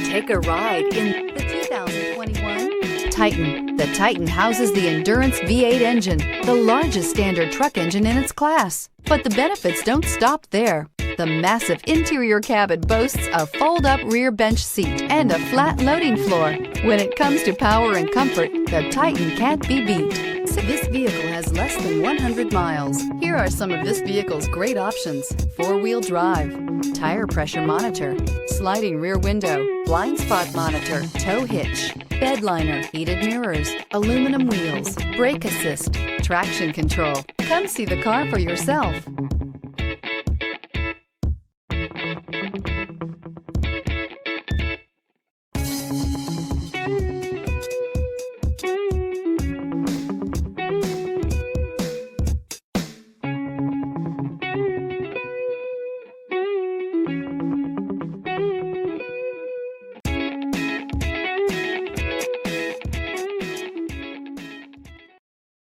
Take a ride in the 2021 Titan. The Titan houses the Endurance V8 engine, the largest standard truck engine in its class. But the benefits don't stop there. The massive interior cabin boasts a fold-up rear bench seat and a flat loading floor. When it comes to power and comfort, the Titan can't be beat. This vehicle has less than 100 miles. Here are some of this vehicle's great options: four-wheel drive, tire pressure monitor, sliding rear window, blind spot monitor, tow hitch, bed liner, heated mirrors, aluminum wheels, brake assist, traction control. Come see the car for yourself.